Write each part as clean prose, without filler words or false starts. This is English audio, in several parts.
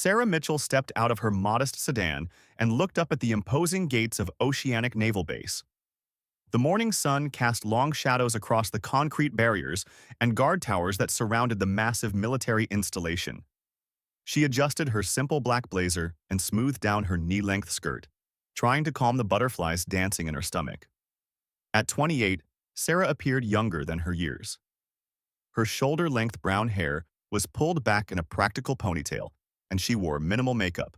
Sarah Mitchell stepped out of her modest sedan and looked up at the imposing gates of Oceanic Naval Base. The morning sun cast long shadows across the concrete barriers and guard towers that surrounded the massive military installation. She adjusted her simple black blazer and smoothed down her knee-length skirt, trying to calm the butterflies dancing in her stomach. At 28, Sarah appeared younger than her years. Her shoulder-length brown hair was pulled back in a practical ponytail, and she wore minimal makeup.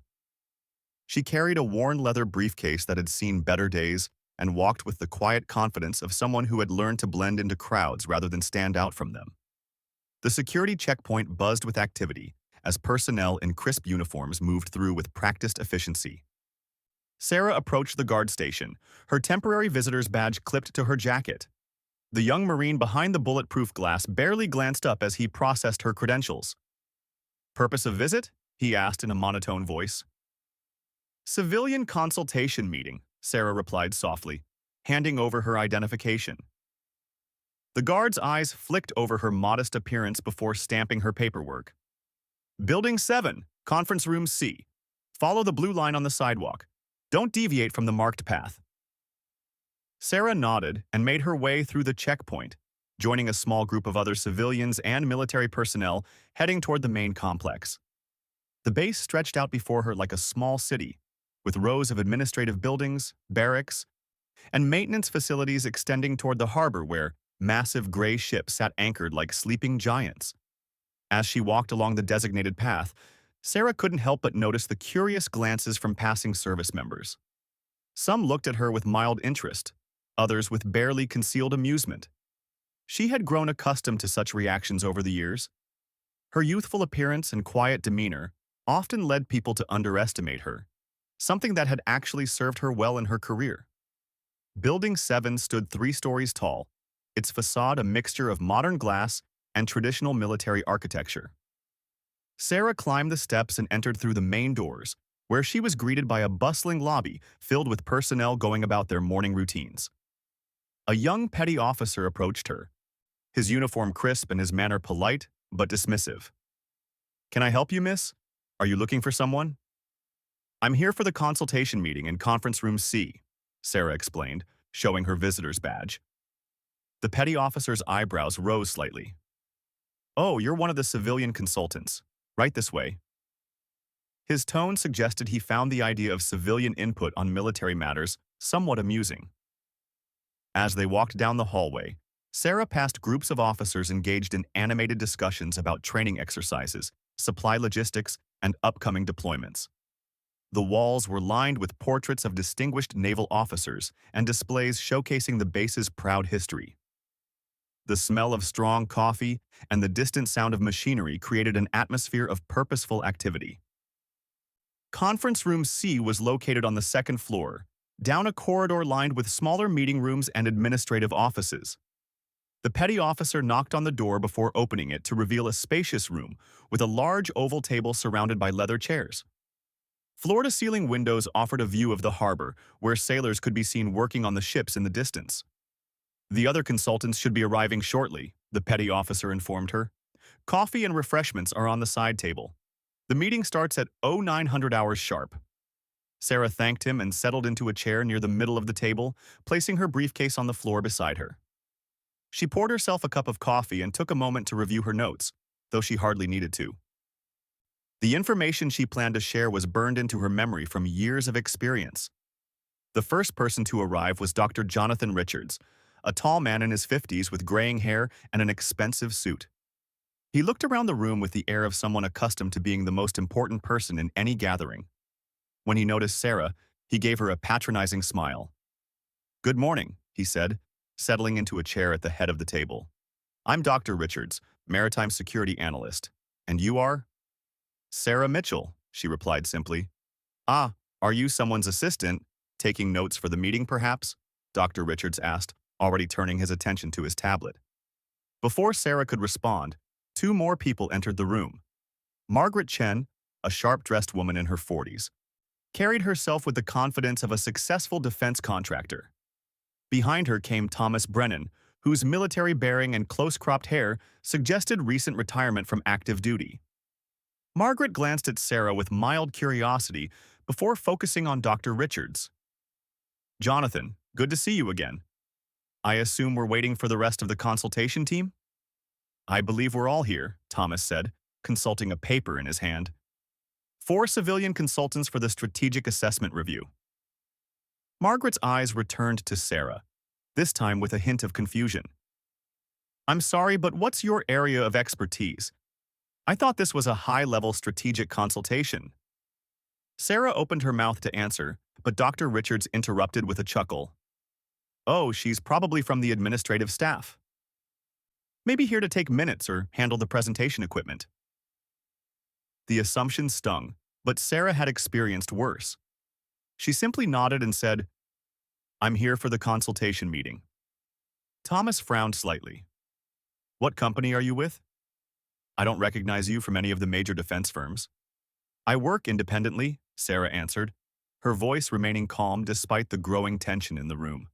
She carried a worn leather briefcase that had seen better days and walked with the quiet confidence of someone who had learned to blend into crowds rather than stand out from them. The security checkpoint buzzed with activity as personnel in crisp uniforms moved through with practiced efficiency. Sarah approached the guard station, her temporary visitor's badge clipped to her jacket. The young Marine behind the bulletproof glass barely glanced up as he processed her credentials. "Purpose of visit?" he asked in a monotone voice. "Civilian consultation meeting," Sarah replied softly, handing over her identification. The guard's eyes flicked over her modest appearance before stamping her paperwork. "Building 7, Conference Room C. Follow the blue line on the sidewalk. Don't deviate from the marked path." Sarah nodded and made her way through the checkpoint, joining a small group of other civilians and military personnel heading toward the main complex. The base stretched out before her like a small city, with rows of administrative buildings, barracks, and maintenance facilities extending toward the harbor where massive gray ships sat anchored like sleeping giants. As she walked along the designated path, Sarah couldn't help but notice the curious glances from passing service members. Some looked at her with mild interest, others with barely concealed amusement. She had grown accustomed to such reactions over the years. Her youthful appearance and quiet demeanor often led people to underestimate her, something that had actually served her well in her career. Building 7 stood 3 stories tall, its facade a mixture of modern glass and traditional military architecture. Sarah climbed the steps and entered through the main doors, where she was greeted by a bustling lobby filled with personnel going about their morning routines. A young petty officer approached her, his uniform crisp and his manner polite but dismissive. "Can I help you, miss? Are you looking for someone?" "I'm here for the consultation meeting in Conference Room C," Sarah explained, showing her visitor's badge. The petty officer's eyebrows rose slightly. "Oh, you're one of the civilian consultants. Right this way." His tone suggested he found the idea of civilian input on military matters somewhat amusing. As they walked down the hallway, Sarah passed groups of officers engaged in animated discussions about training exercises, supply logistics, and upcoming deployments. The walls were lined with portraits of distinguished naval officers and displays showcasing the base's proud history. The smell of strong coffee and the distant sound of machinery created an atmosphere of purposeful activity. Conference Room C was located on the second floor, down a corridor lined with smaller meeting rooms and administrative offices. The petty officer knocked on the door before opening it to reveal a spacious room with a large oval table surrounded by leather chairs. Floor-to-ceiling windows offered a view of the harbor, where sailors could be seen working on the ships in the distance. "The other consultants should be arriving shortly," the petty officer informed her. "Coffee and refreshments are on the side table. The meeting starts at 0900 hours sharp." Sarah thanked him and settled into a chair near the middle of the table, placing her briefcase on the floor beside her. She poured herself a cup of coffee and took a moment to review her notes, though she hardly needed to. The information she planned to share was burned into her memory from years of experience. The first person to arrive was Dr. Jonathan Richards, a tall man in his 50s with graying hair and an expensive suit. He looked around the room with the air of someone accustomed to being the most important person in any gathering. When he noticed Sarah, he gave her a patronizing smile. "Good morning," he said, settling into a chair at the head of the table. "I'm Dr. Richards, Maritime Security Analyst. And you are?" "Sarah Mitchell," she replied simply. "Ah, are you someone's assistant, taking notes for the meeting perhaps?" Dr. Richards asked, already turning his attention to his tablet. Before Sarah could respond, 2 more people entered the room. Margaret Chen, a sharp-dressed woman in her 40s, carried herself with the confidence of a successful defense contractor. Behind her came Thomas Brennan, whose military bearing and close-cropped hair suggested recent retirement from active duty. Margaret glanced at Sarah with mild curiosity before focusing on Dr. Richards. Jonathan, good to see you again. I assume we're waiting for the rest of the consultation team? I believe we're all here, Thomas said, consulting a paper in his hand. 4 civilian consultants for the strategic assessment review. Margaret's eyes returned to Sarah, this time with a hint of confusion. I'm sorry, but what's your area of expertise? I thought this was a high-level strategic consultation. Sarah opened her mouth to answer, but Dr. Richards interrupted with a chuckle. Oh, she's probably from the administrative staff. Maybe here to take minutes or handle the presentation equipment. The assumption stung, but Sarah had experienced worse. She simply nodded and said, I'm here for the consultation meeting. Thomas frowned slightly. What company are you with? I don't recognize you from any of the major defense firms. I work independently, Sarah answered, her voice remaining calm despite the growing tension in the room.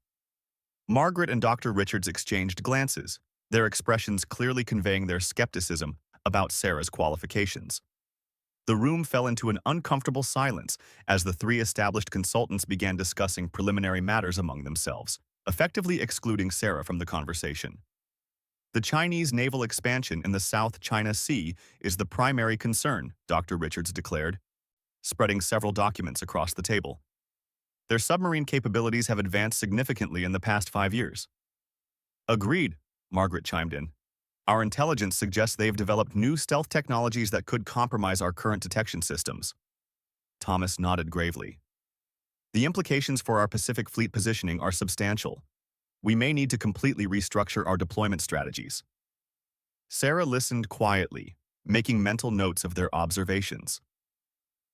Margaret and Dr. Richards exchanged glances, their expressions clearly conveying their skepticism about Sarah's qualifications. The room fell into an uncomfortable silence as the 3 established consultants began discussing preliminary matters among themselves, effectively excluding Sarah from the conversation. The Chinese naval expansion in the South China Sea is the primary concern, Dr. Richards declared, spreading several documents across the table. Their submarine capabilities have advanced significantly in the past 5 years. Agreed, Margaret chimed in. Our intelligence suggests they've developed new stealth technologies that could compromise our current detection systems. Thomas nodded gravely. The implications for our Pacific Fleet positioning are substantial. We may need to completely restructure our deployment strategies. Sarah listened quietly, making mental notes of their observations.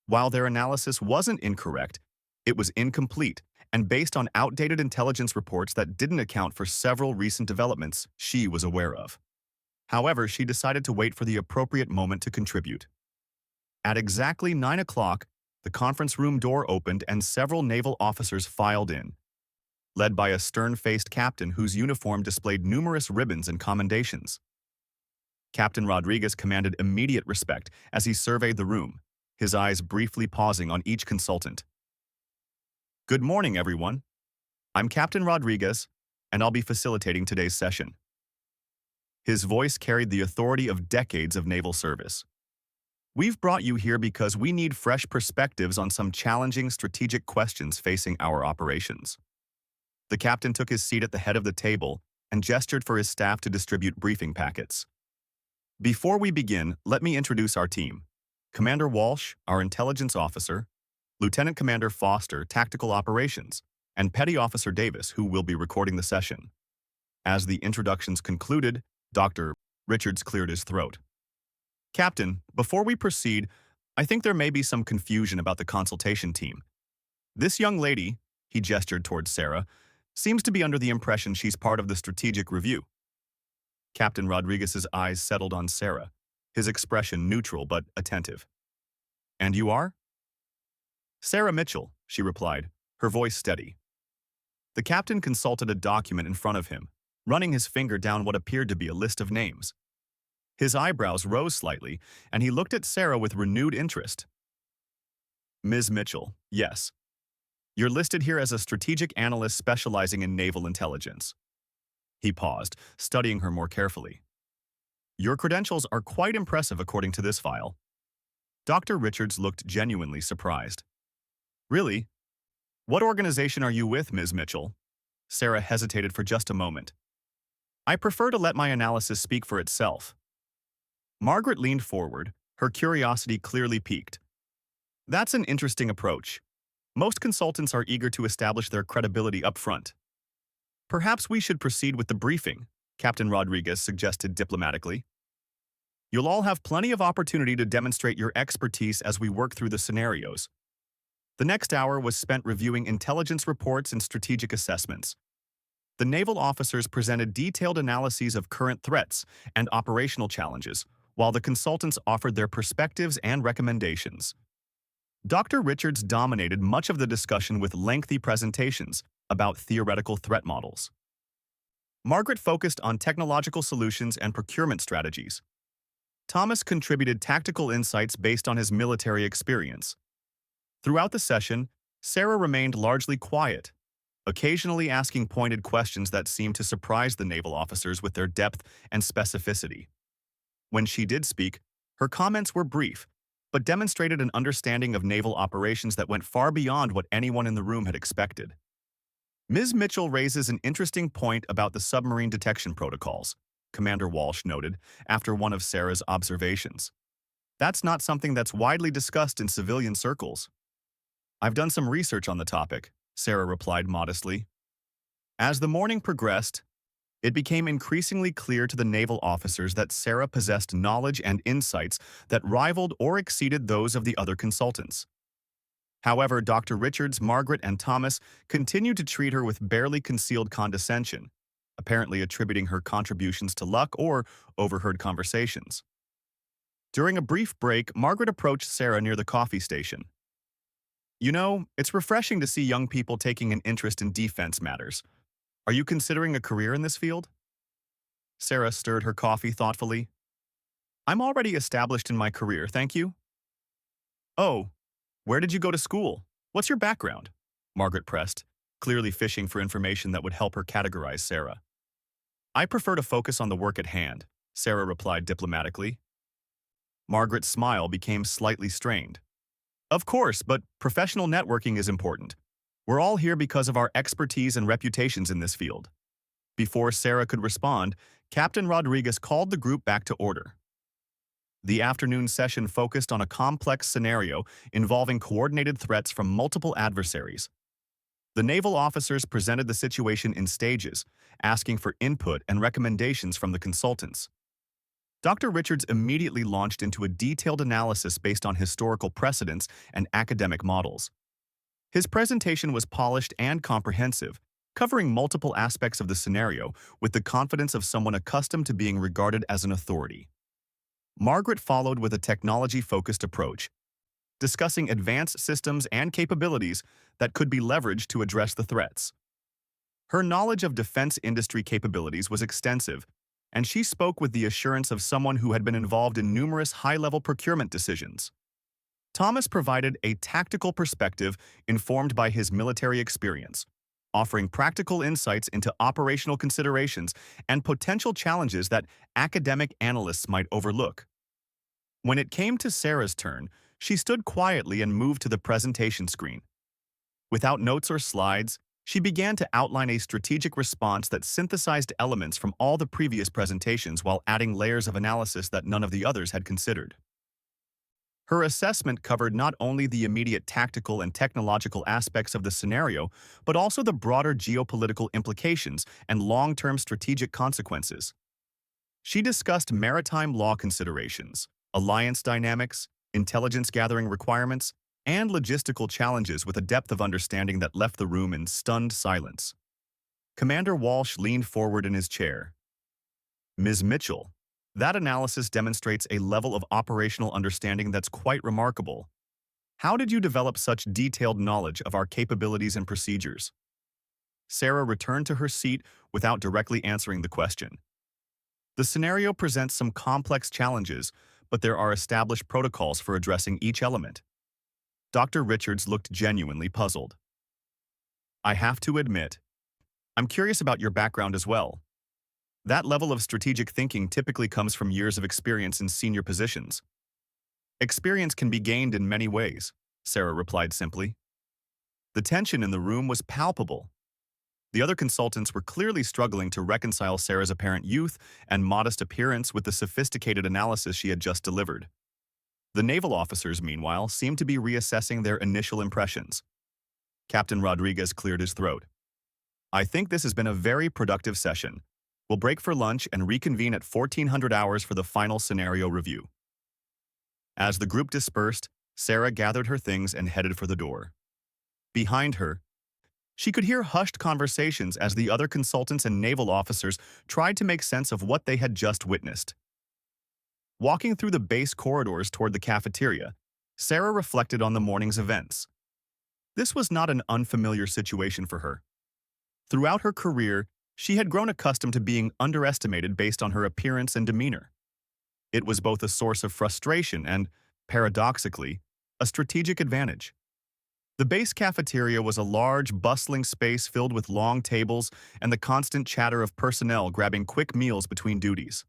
While their analysis wasn't incorrect, it was incomplete and based on outdated intelligence reports that didn't account for several recent developments she was aware of. However, she decided to wait for the appropriate moment to contribute. At exactly 9 o'clock, the conference room door opened and several naval officers filed in, led by a stern-faced captain whose uniform displayed numerous ribbons and commendations. Captain Rodriguez commanded immediate respect as he surveyed the room, his eyes briefly pausing on each consultant. Good morning, everyone. I'm Captain Rodriguez, and I'll be facilitating today's session. His voice carried the authority of decades of naval service. We've brought you here because we need fresh perspectives on some challenging strategic questions facing our operations. The captain took his seat at the head of the table and gestured for his staff to distribute briefing packets. Before we begin, let me introduce our team. Commander Walsh, our intelligence officer, Lieutenant Commander Foster, tactical operations, and Petty Officer Davis, who will be recording the session. As the introductions concluded, Dr. Richards cleared his throat. Captain, before we proceed, I think there may be some confusion about the consultation team. This young lady, he gestured towards Sarah, seems to be under the impression she's part of the strategic review. Captain Rodriguez's eyes settled on Sarah, his expression neutral but attentive. And you are? Sarah Mitchell, she replied, her voice steady. The captain consulted a document in front of him, running his finger down what appeared to be a list of names. His eyebrows rose slightly, and he looked at Sarah with renewed interest. Ms. Mitchell, yes. You're listed here as a strategic analyst specializing in naval intelligence. He paused, studying her more carefully. Your credentials are quite impressive according to this file. Dr. Richards looked genuinely surprised. Really? What organization are you with, Ms. Mitchell? Sarah hesitated for just a moment. I prefer to let my analysis speak for itself. Margaret leaned forward, her curiosity clearly piqued. That's an interesting approach. Most consultants are eager to establish their credibility up front. Perhaps we should proceed with the briefing, Captain Rodriguez suggested diplomatically. You'll all have plenty of opportunity to demonstrate your expertise as we work through the scenarios. The next hour was spent reviewing intelligence reports and strategic assessments. The naval officers presented detailed analyses of current threats and operational challenges, while the consultants offered their perspectives and recommendations. Dr. Richards dominated much of the discussion with lengthy presentations about theoretical threat models. Margaret focused on technological solutions and procurement strategies. Thomas contributed tactical insights based on his military experience. Throughout the session, Sarah remained largely quiet, occasionally asking pointed questions that seemed to surprise the naval officers with their depth and specificity. When she did speak, her comments were brief, but demonstrated an understanding of naval operations that went far beyond what anyone in the room had expected. Ms. Mitchell raises an interesting point about the submarine detection protocols, Commander Walsh noted after one of Sarah's observations. That's not something that's widely discussed in civilian circles. I've done some research on the topic, Sarah replied modestly. As the morning progressed, it became increasingly clear to the naval officers that Sarah possessed knowledge and insights that rivaled or exceeded those of the other consultants. However, Dr. Richards, Margaret, and Thomas continued to treat her with barely concealed condescension, apparently attributing her contributions to luck or overheard conversations. During a brief break, Margaret approached Sarah near the coffee station. You know, it's refreshing to see young people taking an interest in defense matters. Are you considering a career in this field? Sarah stirred her coffee thoughtfully. I'm already established in my career, thank you. Oh, where did you go to school? What's your background? Margaret pressed, clearly fishing for information that would help her categorize Sarah. I prefer to focus on the work at hand, Sarah replied diplomatically. Margaret's smile became slightly strained. Of course, but professional networking is important. We're all here because of our expertise and reputations in this field. Before Sarah could respond, Captain Rodriguez called the group back to order. The afternoon session focused on a complex scenario involving coordinated threats from multiple adversaries. The naval officers presented the situation in stages, asking for input and recommendations from the consultants. Dr. Richards immediately launched into a detailed analysis based on historical precedents and academic models. His presentation was polished and comprehensive, covering multiple aspects of the scenario with the confidence of someone accustomed to being regarded as an authority. Margaret followed with a technology-focused approach, discussing advanced systems and capabilities that could be leveraged to address the threats. Her knowledge of defense industry capabilities was extensive, and she spoke with the assurance of someone who had been involved in numerous high-level procurement decisions. Thomas provided a tactical perspective informed by his military experience, offering practical insights into operational considerations and potential challenges that academic analysts might overlook. When it came to Sarah's turn, she stood quietly and moved to the presentation screen. Without notes or slides, she began to outline a strategic response that synthesized elements from all the previous presentations while adding layers of analysis that none of the others had considered. Her assessment covered not only the immediate tactical and technological aspects of the scenario, but also the broader geopolitical implications and long-term strategic consequences. She discussed maritime law considerations, alliance dynamics, intelligence gathering requirements, and logistical challenges with a depth of understanding that left the room in stunned silence. Commander Walsh leaned forward in his chair. Ms. Mitchell, that analysis demonstrates a level of operational understanding that's quite remarkable. How did you develop such detailed knowledge of our capabilities and procedures? Sarah returned to her seat without directly answering the question. The scenario presents some complex challenges, but there are established protocols for addressing each element. Dr. Richards looked genuinely puzzled. I have to admit, I'm curious about your background as well. That level of strategic thinking typically comes from years of experience in senior positions. Experience can be gained in many ways, Sarah replied simply. The tension in the room was palpable. The other consultants were clearly struggling to reconcile Sarah's apparent youth and modest appearance with the sophisticated analysis she had just delivered. The naval officers, meanwhile, seemed to be reassessing their initial impressions. Captain Rodriguez cleared his throat. I think this has been a very productive session. We'll break for lunch and reconvene at 1400 hours for the final scenario review. As the group dispersed, Sarah gathered her things and headed for the door. Behind her, she could hear hushed conversations as the other consultants and naval officers tried to make sense of what they had just witnessed. Walking through the base corridors toward the cafeteria, Sarah reflected on the morning's events. This was not an unfamiliar situation for her. Throughout her career, she had grown accustomed to being underestimated based on her appearance and demeanor. It was both a source of frustration and, paradoxically, a strategic advantage. The base cafeteria was a large, bustling space filled with long tables and the constant chatter of personnel grabbing quick meals between duties.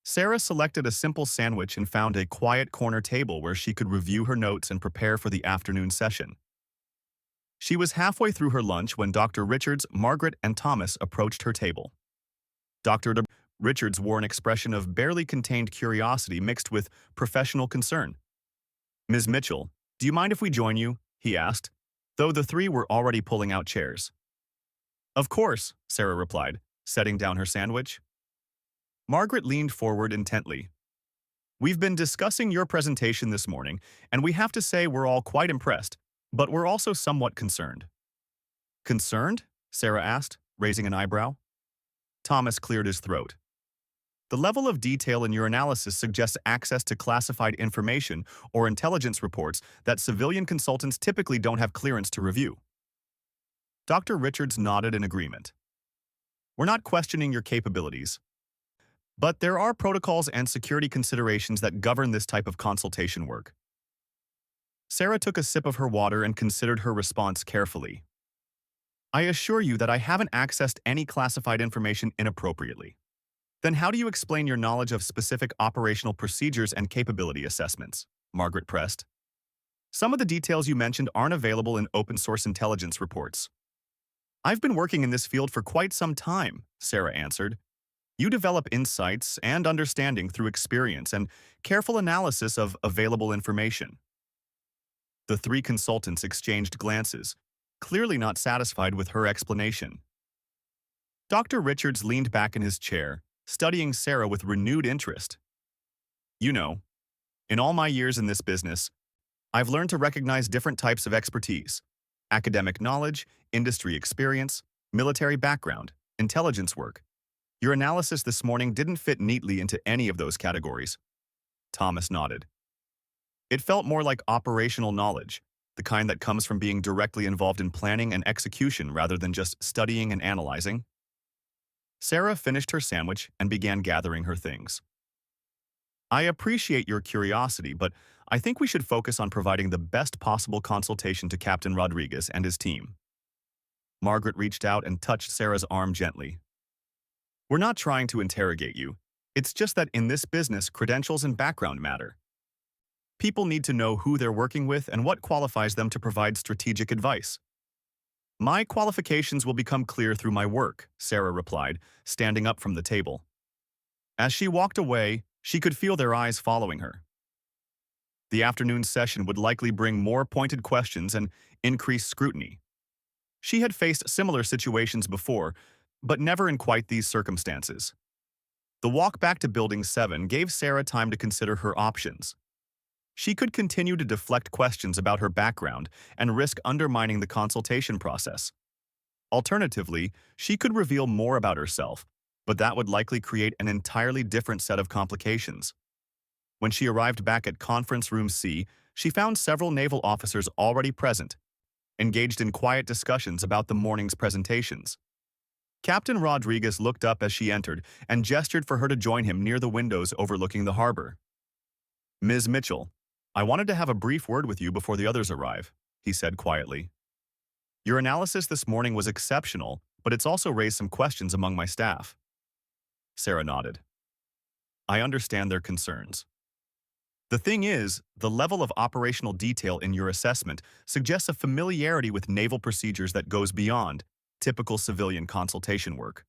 Sarah selected a simple sandwich and found a quiet corner table where she could review her notes and prepare for the afternoon session. She was halfway through her lunch when Dr. Richards, Margaret, and Thomas approached her table. Dr. Richards wore an expression of barely contained curiosity mixed with professional concern. "Ms. Mitchell, do you mind if we join you?" he asked, though the three were already pulling out chairs. "Of course," Sarah replied, setting down her sandwich. Margaret leaned forward intently. "We've been discussing your presentation this morning, and we have to say we're all quite impressed, but we're also somewhat concerned." "Concerned?" Sarah asked, raising an eyebrow. Thomas cleared his throat. "The level of detail in your analysis suggests access to classified information or intelligence reports that civilian consultants typically don't have clearance to review." Dr. Richards nodded in agreement. "We're not questioning your capabilities, but there are protocols and security considerations that govern this type of consultation work." Sarah took a sip of her water and considered her response carefully. "I assure you that I haven't accessed any classified information inappropriately." "Then how do you explain your knowledge of specific operational procedures and capability assessments?" Margaret pressed. "Some of the details you mentioned aren't available in open-source intelligence reports." "I've been working in this field for quite some time," Sarah answered. "You develop insights and understanding through experience and careful analysis of available information." The three consultants exchanged glances, clearly not satisfied with her explanation. Dr. Richards leaned back in his chair, studying Sarah with renewed interest. "You know, in all my years in this business, I've learned to recognize different types of expertise: academic knowledge, industry experience, military background, intelligence work. Your analysis this morning didn't fit neatly into any of those categories." Thomas nodded. "It felt more like operational knowledge, the kind that comes from being directly involved in planning and execution rather than just studying and analyzing." Sarah finished her sandwich and began gathering her things. "I appreciate your curiosity, but I think we should focus on providing the best possible consultation to Captain Rodriguez and his team." Margaret reached out and touched Sarah's arm gently. "We're not trying to interrogate you. It's just that in this business, credentials and background matter. People need to know who they're working with and what qualifies them to provide strategic advice." "My qualifications will become clear through my work," Sarah replied, standing up from the table. As she walked away, she could feel their eyes following her. The afternoon session would likely bring more pointed questions and increased scrutiny. She had faced similar situations before, but never in quite these circumstances. The walk back to Building 7 gave Sarah time to consider her options. She could continue to deflect questions about her background and risk undermining the consultation process. Alternatively, she could reveal more about herself, but that would likely create an entirely different set of complications. When she arrived back at Conference Room C, she found several naval officers already present, engaged in quiet discussions about the morning's presentations. Captain Rodriguez looked up as she entered and gestured for her to join him near the windows overlooking the harbor. "Ms. Mitchell, I wanted to have a brief word with you before the others arrive," he said quietly. "Your analysis this morning was exceptional, but it's also raised some questions among my staff." Sarah nodded. "I understand their concerns. The thing is, the level of operational detail in your assessment suggests a familiarity with naval procedures that goes beyond typical civilian consultation work."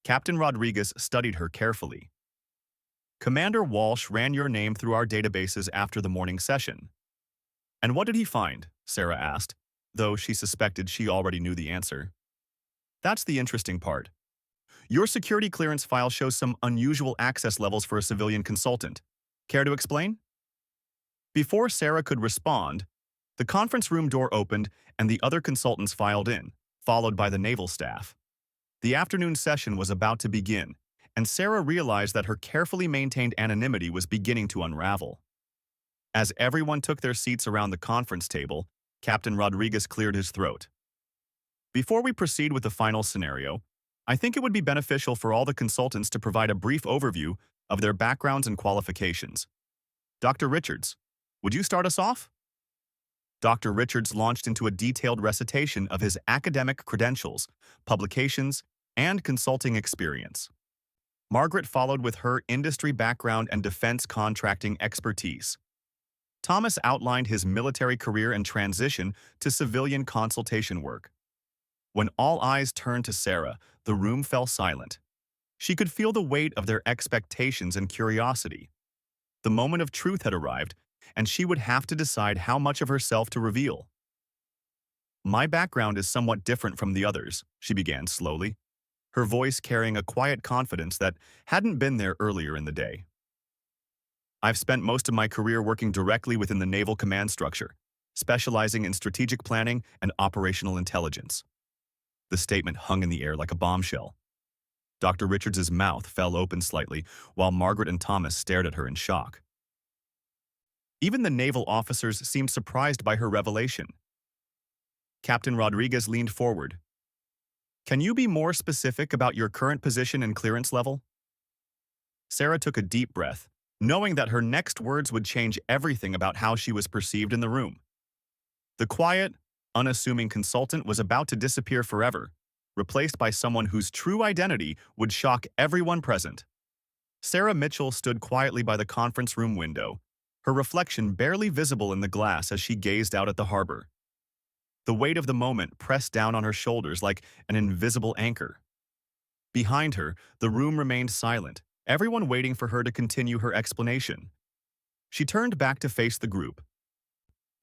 Captain Rodriguez studied her carefully. "Commander Walsh ran your name through our databases after the morning session." "And what did he find?" Sarah asked, though she suspected she already knew the answer. "That's the interesting part. Your security clearance file shows some unusual access levels for a civilian consultant. Care to explain?" Before Sarah could respond, the conference room door opened and the other consultants filed in, followed by the naval staff. The afternoon session was about to begin, and Sarah realized that her carefully maintained anonymity was beginning to unravel. As everyone took their seats around the conference table, Captain Rodriguez cleared his throat. "Before we proceed with the final scenario, I think it would be beneficial for all the consultants to provide a brief overview of their backgrounds and qualifications. Dr. Richards, would you start us off? Dr. Richards launched into a detailed recitation of his academic credentials, publications, and consulting experience. Margaret followed with her industry background and defense contracting expertise. Thomas outlined his military career and transition to civilian consultation work. When all eyes turned to Sarah, the room fell silent. She could feel the weight of their expectations and curiosity. The moment of truth had arrived, and she would have to decide how much of herself to reveal. My background is somewhat different from the others, she began slowly, her voice carrying a quiet confidence that hadn't been there earlier in the day. I've spent most of my career working directly within the naval command structure, specializing in strategic planning and operational intelligence. The statement hung in the air like a bombshell. Dr. Richards's mouth fell open slightly, while Margaret and Thomas stared at her in shock. Even the naval officers seemed surprised by her revelation. Captain Rodriguez leaned forward. Can you be more specific about your current position and clearance level? Sarah took a deep breath, knowing that her next words would change everything about how she was perceived in the room. The quiet, unassuming consultant was about to disappear forever, replaced by someone whose true identity would shock everyone present. Sarah Mitchell stood quietly by the conference room window, her reflection barely visible in the glass as she gazed out at the harbor. The weight of the moment pressed down on her shoulders like an invisible anchor. Behind her, the room remained silent, everyone waiting for her to continue her explanation. She turned back to face the group,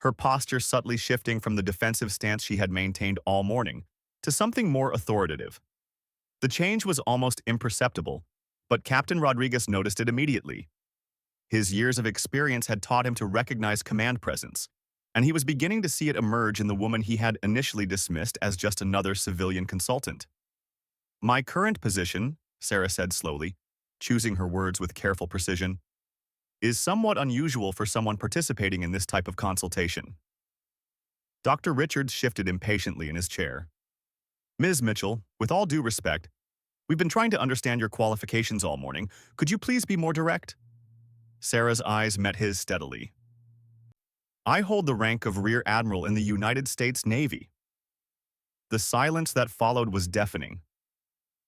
her posture subtly shifting from the defensive stance she had maintained all morning to something more authoritative. The change was almost imperceptible, but Captain Rodriguez noticed it immediately. His years of experience had taught him to recognize command presence, and he was beginning to see it emerge in the woman he had initially dismissed as just another civilian consultant. My current position, Sarah said slowly, choosing her words with careful precision, is somewhat unusual for someone participating in this type of consultation. Dr. Richards shifted impatiently in his chair. Ms. Mitchell, with all due respect, we've been trying to understand your qualifications all morning. Could you please be more direct? Sarah's eyes met his steadily. I hold the rank of Rear Admiral in the United States Navy. The silence that followed was deafening.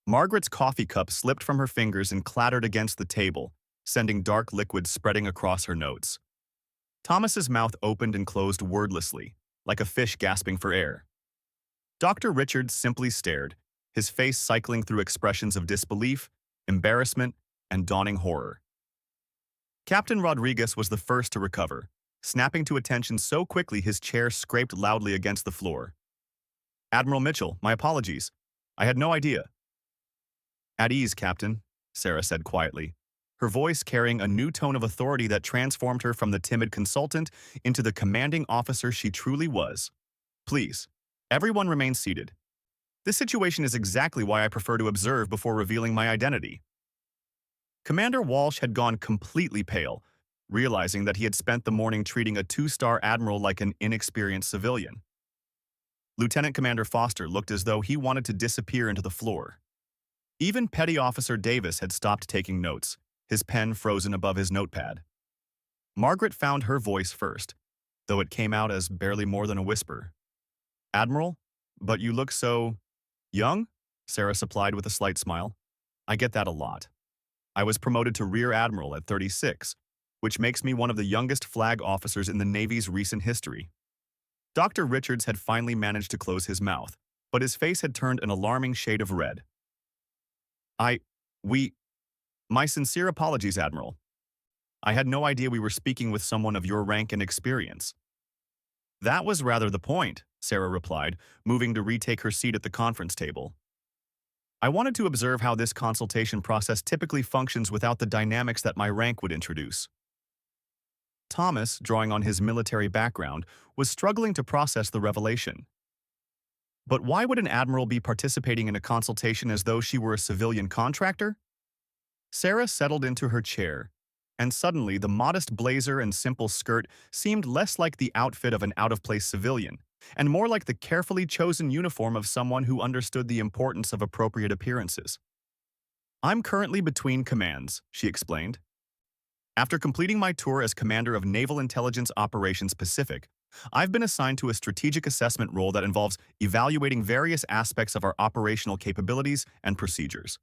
Margaret's coffee cup slipped from her fingers and clattered against the table, sending dark liquid spreading across her notes. Thomas's mouth opened and closed wordlessly, like a fish gasping for air. Dr. Richards simply stared, his face cycling through expressions of disbelief, embarrassment, and dawning horror. Captain Rodriguez was the first to recover, snapping to attention so quickly his chair scraped loudly against the floor. Admiral Mitchell, my apologies. I had no idea. At ease, Captain, Sarah said quietly, her voice carrying a new tone of authority that transformed her from the timid consultant into the commanding officer she truly was. Please, everyone remain seated. This situation is exactly why I prefer to observe before revealing my identity. Commander Walsh had gone completely pale, realizing that he had spent the morning treating a two-star admiral like an inexperienced civilian. Lieutenant Commander Foster looked as though he wanted to disappear into the floor. Even Petty Officer Davis had stopped taking notes, his pen frozen above his notepad. Margaret found her voice first, though it came out as barely more than a whisper. Admiral, but you look so young, Sarah supplied with a slight smile. I get that a lot. I was promoted to Rear Admiral at 36, which makes me one of the youngest flag officers in the Navy's recent history. Dr. Richards had finally managed to close his mouth, but his face had turned an alarming shade of red. My sincere apologies, Admiral. I had no idea we were speaking with someone of your rank and experience. That was rather the point, Sarah replied, moving to retake her seat at the conference table. I wanted to observe how this consultation process typically functions without the dynamics that my rank would introduce. Thomas, drawing on his military background, was struggling to process the revelation. But why would an admiral be participating in a consultation as though she were a civilian contractor? Sarah settled into her chair, and suddenly the modest blazer and simple skirt seemed less like the outfit of an out-of-place civilian, and more like the carefully chosen uniform of someone who understood the importance of appropriate appearances. I'm currently between commands, she explained. After completing my tour as Commander of Naval Intelligence Operations Pacific, I've been assigned to a strategic assessment role that involves evaluating various aspects of our operational capabilities and procedures.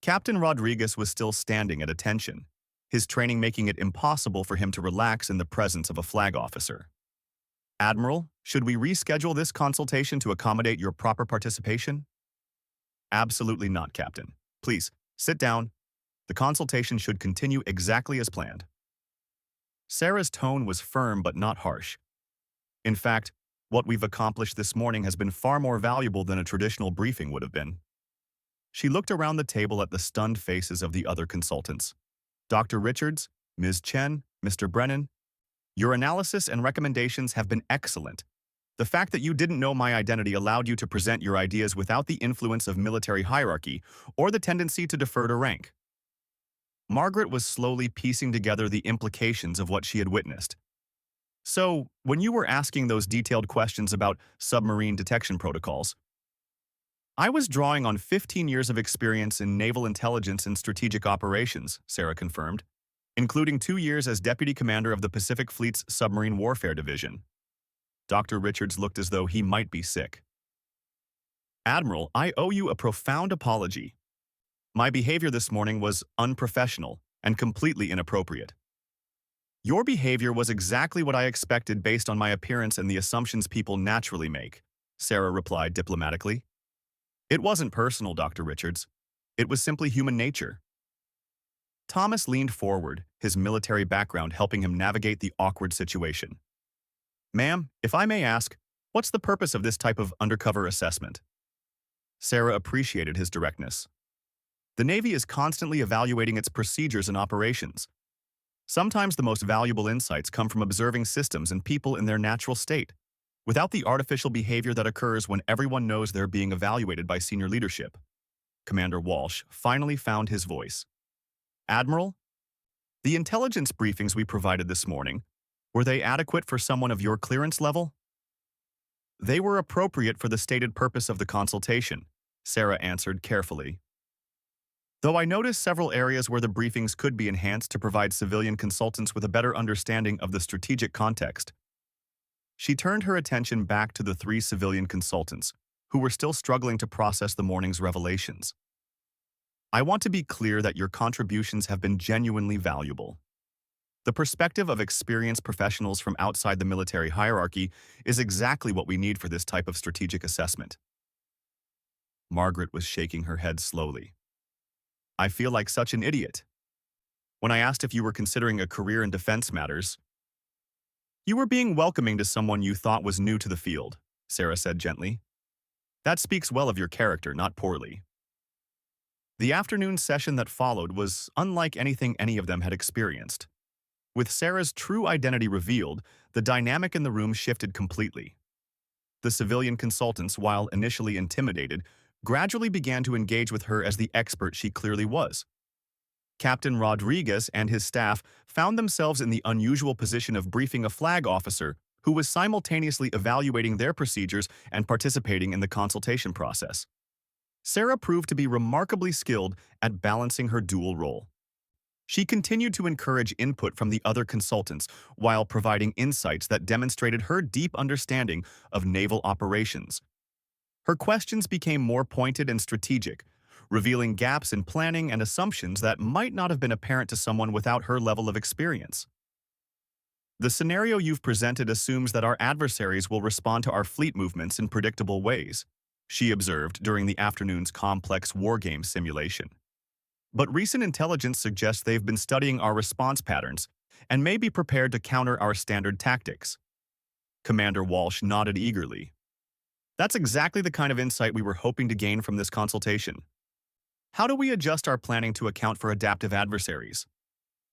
Captain Rodriguez was still standing at attention, his training making it impossible for him to relax in the presence of a flag officer. Admiral, should we reschedule this consultation to accommodate your proper participation? Absolutely not, Captain. Please, sit down. The consultation should continue exactly as planned. Sarah's tone was firm but not harsh. In fact, what we've accomplished this morning has been far more valuable than a traditional briefing would have been. She looked around the table at the stunned faces of the other consultants. Dr. Richards, Ms. Chen, Mr. Brennan, your analysis and recommendations have been excellent. The fact that you didn't know my identity allowed you to present your ideas without the influence of military hierarchy or the tendency to defer to rank. Margaret was slowly piecing together the implications of what she had witnessed. So, when you were asking those detailed questions about submarine detection protocols, I was drawing on 15 years of experience in naval intelligence and strategic operations, Sarah confirmed, including 2 years as Deputy Commander of the Pacific Fleet's Submarine Warfare Division. Dr. Richards looked as though he might be sick. Admiral, I owe you a profound apology. My behavior this morning was unprofessional and completely inappropriate. Your behavior was exactly what I expected based on my appearance and the assumptions people naturally make, Sarah replied diplomatically. It wasn't personal, Dr. Richards. It was simply human nature. Thomas leaned forward, his military background helping him navigate the awkward situation. Ma'am, if I may ask, what's the purpose of this type of undercover assessment? Sarah appreciated his directness. The Navy is constantly evaluating its procedures and operations. Sometimes the most valuable insights come from observing systems and people in their natural state, without the artificial behavior that occurs when everyone knows they're being evaluated by senior leadership. Commander Walsh finally found his voice. Admiral, the intelligence briefings we provided this morning, were they adequate for someone of your clearance level? They were appropriate for the stated purpose of the consultation, Sarah answered carefully. Though I noticed several areas where the briefings could be enhanced to provide civilian consultants with a better understanding of the strategic context. She turned her attention back to the 3 civilian consultants, who were still struggling to process the morning's revelations. I want to be clear that your contributions have been genuinely valuable. The perspective of experienced professionals from outside the military hierarchy is exactly what we need for this type of strategic assessment. Margaret was shaking her head slowly. I feel like such an idiot. When I asked if you were considering a career in defense matters, you were being welcoming to someone you thought was new to the field, Sarah said gently. That speaks well of your character, not poorly. The afternoon session that followed was unlike anything any of them had experienced. With Sarah's true identity revealed, the dynamic in the room shifted completely. The civilian consultants, while initially intimidated, gradually began to engage with her as the expert she clearly was. Captain Rodriguez and his staff found themselves in the unusual position of briefing a flag officer who was simultaneously evaluating their procedures and participating in the consultation process. Sarah proved to be remarkably skilled at balancing her dual role. She continued to encourage input from the other consultants while providing insights that demonstrated her deep understanding of naval operations. Her questions became more pointed and strategic, revealing gaps in planning and assumptions that might not have been apparent to someone without her level of experience. The scenario you've presented assumes that our adversaries will respond to our fleet movements in predictable ways, she observed during the afternoon's complex wargame simulation. But recent intelligence suggests they've been studying our response patterns and may be prepared to counter our standard tactics. Commander Walsh nodded eagerly. That's exactly the kind of insight we were hoping to gain from this consultation. How do we adjust our planning to account for adaptive adversaries?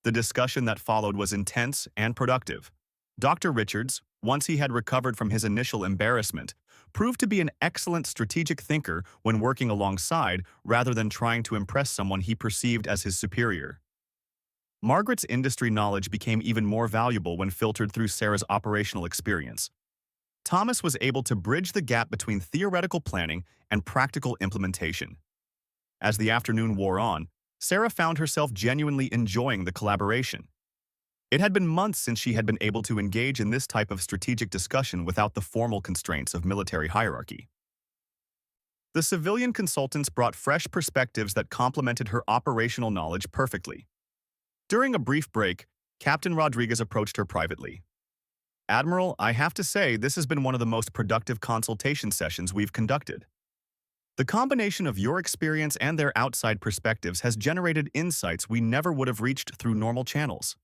The discussion that followed was intense and productive. Dr. Richards, once he had recovered from his initial embarrassment, proved to be an excellent strategic thinker when working alongside rather than trying to impress someone he perceived as his superior. Margaret's industry knowledge became even more valuable when filtered through Sarah's operational experience. Thomas was able to bridge the gap between theoretical planning and practical implementation. As the afternoon wore on, Sarah found herself genuinely enjoying the collaboration. It had been months since she had been able to engage in this type of strategic discussion without the formal constraints of military hierarchy. The civilian consultants brought fresh perspectives that complemented her operational knowledge perfectly. During a brief break, Captain Rodriguez approached her privately. "Admiral, I have to say this has been one of the most productive consultation sessions we've conducted. The combination of your experience and their outside perspectives has generated insights we never would have reached through normal channels."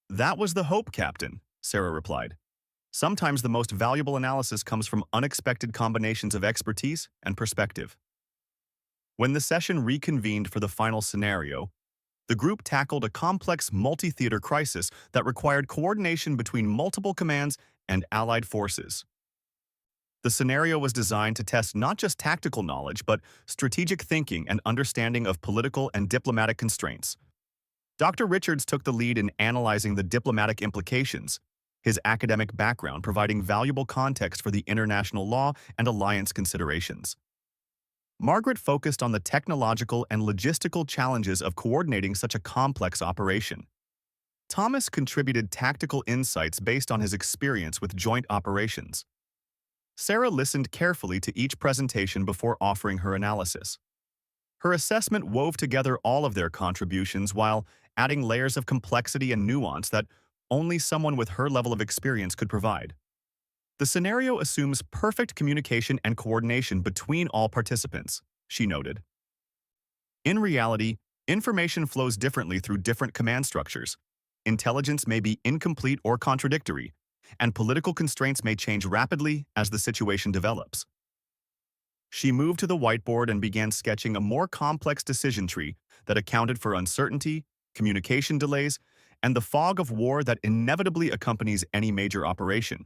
"That was the hope, Captain," Sarah replied. "Sometimes the most valuable analysis comes from unexpected combinations of expertise and perspective." When the session reconvened for the final scenario, the group tackled a complex multi-theater crisis that required coordination between multiple commands and allied forces. The scenario was designed to test not just tactical knowledge, but strategic thinking and understanding of political and diplomatic constraints. Dr. Richards took the lead in analyzing the diplomatic implications, his academic background providing valuable context for the international law and alliance considerations. Margaret focused on the technological and logistical challenges of coordinating such a complex operation. Thomas contributed tactical insights based on his experience with joint operations. Sarah listened carefully to each presentation before offering her analysis. Her assessment wove together all of their contributions while adding layers of complexity and nuance that only someone with her level of experience could provide. The scenario assumes perfect communication and coordination between all participants, she noted. In reality, information flows differently through different command structures. Intelligence may be incomplete or contradictory, and political constraints may change rapidly as the situation develops. She moved to the whiteboard and began sketching a more complex decision tree that accounted for uncertainty, communication delays, and the fog of war that inevitably accompanies any major operation.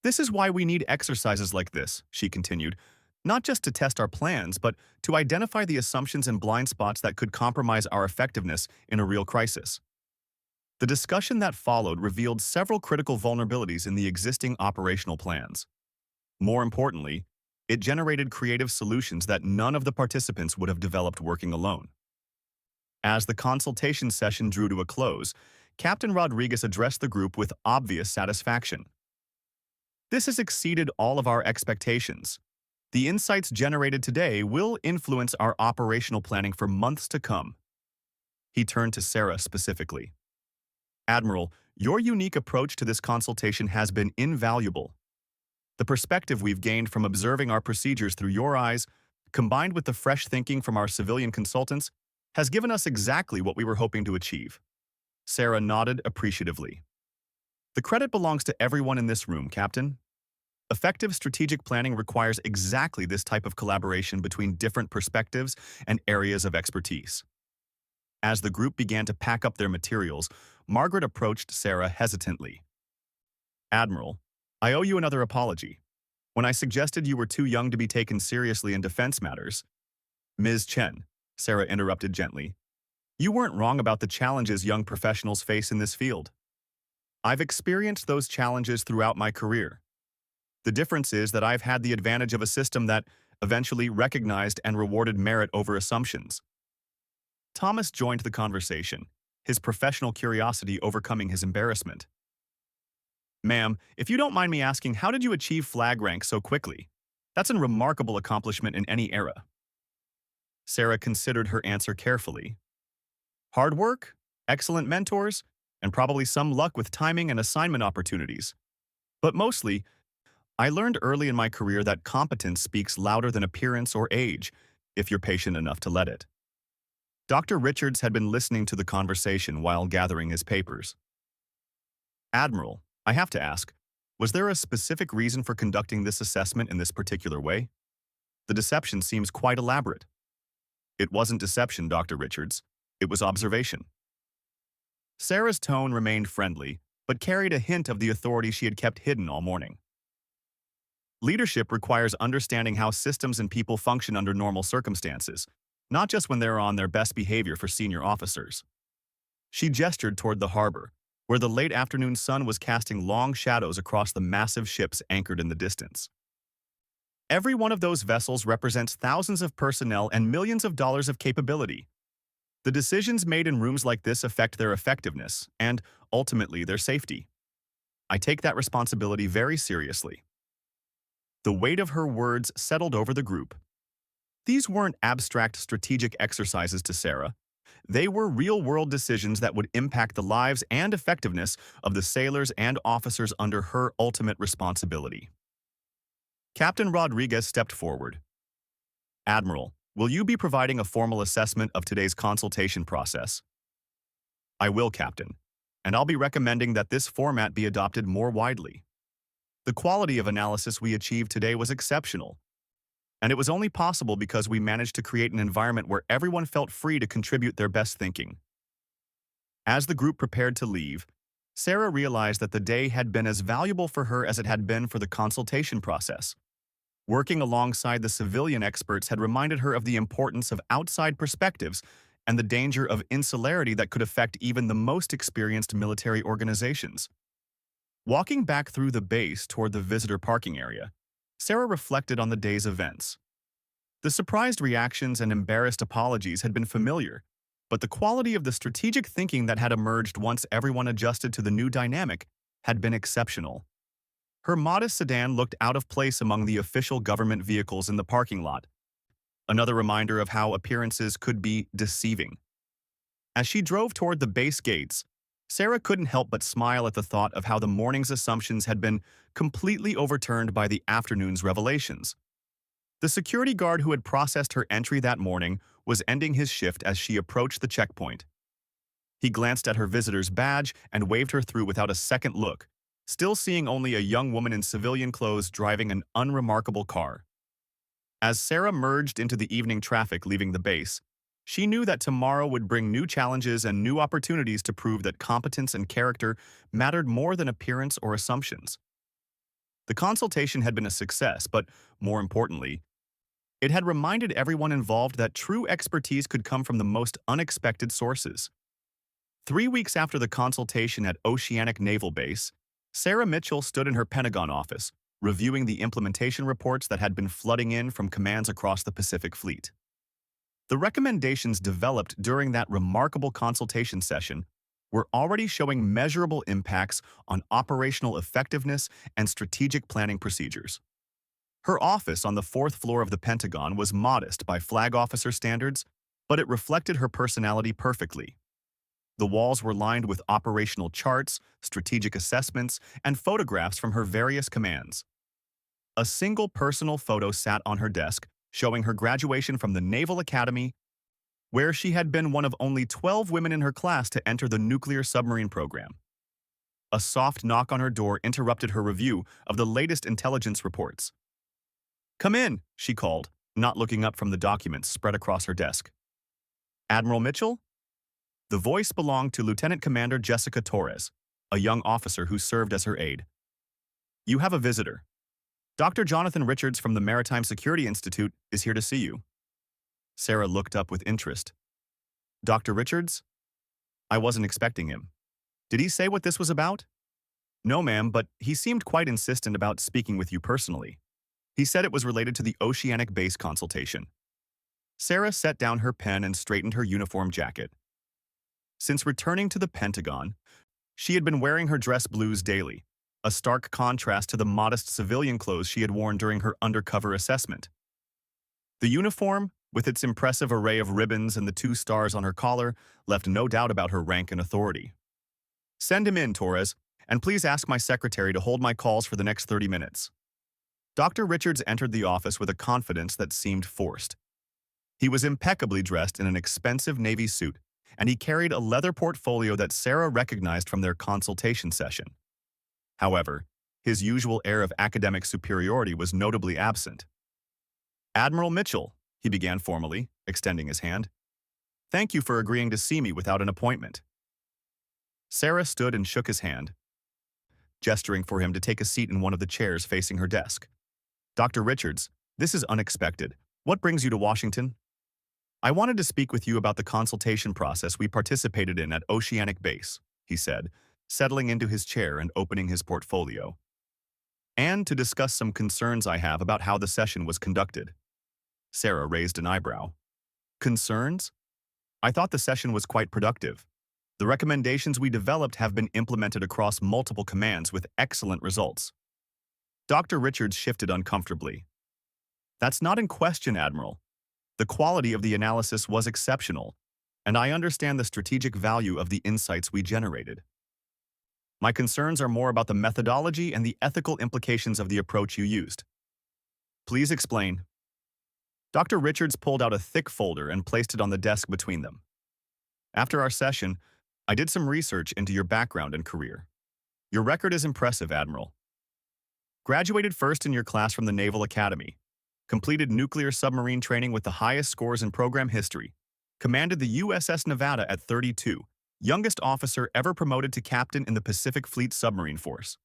"This is why we need exercises like this," she continued, "not just to test our plans, but to identify the assumptions and blind spots that could compromise our effectiveness in a real crisis." The discussion that followed revealed several critical vulnerabilities in the existing operational plans. More importantly, it generated creative solutions that none of the participants would have developed working alone. As the consultation session drew to a close, Captain Rodriguez addressed the group with obvious satisfaction. "This has exceeded all of our expectations. The insights generated today will influence our operational planning for months to come." He turned to Sarah specifically. "Admiral, your unique approach to this consultation has been invaluable. The perspective we've gained from observing our procedures through your eyes, combined with the fresh thinking from our civilian consultants, has given us exactly what we were hoping to achieve." Sarah nodded appreciatively. "The credit belongs to everyone in this room, Captain. Effective strategic planning requires exactly this type of collaboration between different perspectives and areas of expertise." As the group began to pack up their materials, Margaret approached Sarah hesitantly. "Admiral, I owe you another apology. When I suggested you were too young to be taken seriously in defense matters—" "Ms. Chen," Sarah interrupted gently, "you weren't wrong about the challenges young professionals face in this field. I've experienced those challenges throughout my career. The difference is that I've had the advantage of a system that eventually recognized and rewarded merit over assumptions." Thomas joined the conversation, his professional curiosity overcoming his embarrassment. "Ma'am, if you don't mind me asking, how did you achieve flag rank so quickly? That's a remarkable accomplishment in any era." Sarah considered her answer carefully. "Hard work, excellent mentors, and probably some luck with timing and assignment opportunities. But mostly, I learned early in my career that competence speaks louder than appearance or age, if you're patient enough to let it." Dr. Richards had been listening to the conversation while gathering his papers. "Admiral, I have to ask, was there a specific reason for conducting this assessment in this particular way? The deception seems quite elaborate." "It wasn't deception, Dr. Richards. It was observation." Sarah's tone remained friendly, but carried a hint of the authority she had kept hidden all morning. "Leadership requires understanding how systems and people function under normal circumstances, not just when they're on their best behavior for senior officers." She gestured toward the harbor, where the late afternoon sun was casting long shadows across the massive ships anchored in the distance. Every one of those vessels represents thousands of personnel and millions of dollars of capability. The decisions made in rooms like this affect their effectiveness and, ultimately, their safety. I take that responsibility very seriously. The weight of her words settled over the group. These weren't abstract strategic exercises to Sarah. They were real-world decisions that would impact the lives and effectiveness of the sailors and officers under her ultimate responsibility. Captain Rodriguez stepped forward. Admiral, will you be providing a formal assessment of today's consultation process? I will, Captain, and I'll be recommending that this format be adopted more widely. The quality of analysis we achieved today was exceptional, and it was only possible because we managed to create an environment where everyone felt free to contribute their best thinking. As the group prepared to leave, Sarah realized that the day had been as valuable for her as it had been for the consultation process. Working alongside the civilian experts had reminded her of the importance of outside perspectives and the danger of insularity that could affect even the most experienced military organizations. Walking back through the base toward the visitor parking area, Sarah reflected on the day's events. The surprised reactions and embarrassed apologies had been familiar, but the quality of the strategic thinking that had emerged once everyone adjusted to the new dynamic had been exceptional. Her modest sedan looked out of place among the official government vehicles in the parking lot, another reminder of how appearances could be deceiving. As she drove toward the base gates, Sarah couldn't help but smile at the thought of how the morning's assumptions had been completely overturned by the afternoon's revelations. The security guard who had processed her entry that morning was ending his shift as she approached the checkpoint. He glanced at her visitor's badge and waved her through without a second look, still seeing only a young woman in civilian clothes driving an unremarkable car. As Sarah merged into the evening traffic leaving the base, she knew that tomorrow would bring new challenges and new opportunities to prove that competence and character mattered more than appearance or assumptions. The consultation had been a success, but more importantly, it had reminded everyone involved that true expertise could come from the most unexpected sources. 3 weeks after the consultation at Oceanic Naval Base, Sarah Mitchell stood in her Pentagon office, reviewing the implementation reports that had been flooding in from commands across the Pacific Fleet. The recommendations developed during that remarkable consultation session were already showing measurable impacts on operational effectiveness and strategic planning procedures. Her office on the 4th floor of the Pentagon was modest by flag officer standards, but it reflected her personality perfectly. The walls were lined with operational charts, strategic assessments, and photographs from her various commands. A single personal photo sat on her desk, showing her graduation from the Naval Academy, where she had been one of only 12 women in her class to enter the nuclear submarine program. A soft knock on her door interrupted her review of the latest intelligence reports. "Come in," she called, not looking up from the documents spread across her desk. "Admiral Mitchell?" The voice belonged to Lieutenant Commander Jessica Torres, a young officer who served as her aide. "You have a visitor. Dr. Jonathan Richards from the Maritime Security Institute is here to see you." Sarah looked up with interest. "Dr. Richards? I wasn't expecting him. Did he say what this was about?" "No, ma'am, but he seemed quite insistent about speaking with you personally. He said it was related to the Oceanic Base consultation." Sarah set down her pen and straightened her uniform jacket. Since returning to the Pentagon, she had been wearing her dress blues daily, a stark contrast to the modest civilian clothes she had worn during her undercover assessment. The uniform, with its impressive array of ribbons and the 2 stars on her collar, left no doubt about her rank and authority. "Send him in, Torres, and please ask my secretary to hold my calls for the next 30 minutes. Dr. Richards entered the office with a confidence that seemed forced. He was impeccably dressed in an expensive navy suit, and he carried a leather portfolio that Sarah recognized from their consultation session. However, his usual air of academic superiority was notably absent. "Admiral Mitchell," he began formally, extending his hand. "Thank you for agreeing to see me without an appointment." Sarah stood and shook his hand, gesturing for him to take a seat in one of the chairs facing her desk. "Dr. Richards, this is unexpected. What brings you to Washington?" "I wanted to speak with you about the consultation process we participated in at Oceanic Base," he said, settling into his chair and opening his portfolio. and to discuss some concerns I have about how the session was conducted. Sarah raised an eyebrow. Concerns? I thought the session was quite productive. The recommendations we developed have been implemented across multiple commands with excellent results. Dr. Richards shifted uncomfortably. That's not in question, Admiral. The quality of the analysis was exceptional, and I understand the strategic value of the insights we generated. My concerns are more about the methodology and the ethical implications of the approach you used. Please explain. Dr. Richards pulled out a thick folder and placed it on the desk between them. After our session, I did some research into your background and career. Your record is impressive, Admiral. Graduated first in your class from the Naval Academy, completed nuclear submarine training with the highest scores in program history, commanded the USS Nevada at 32, youngest officer ever promoted to captain in the Pacific Fleet Submarine Force.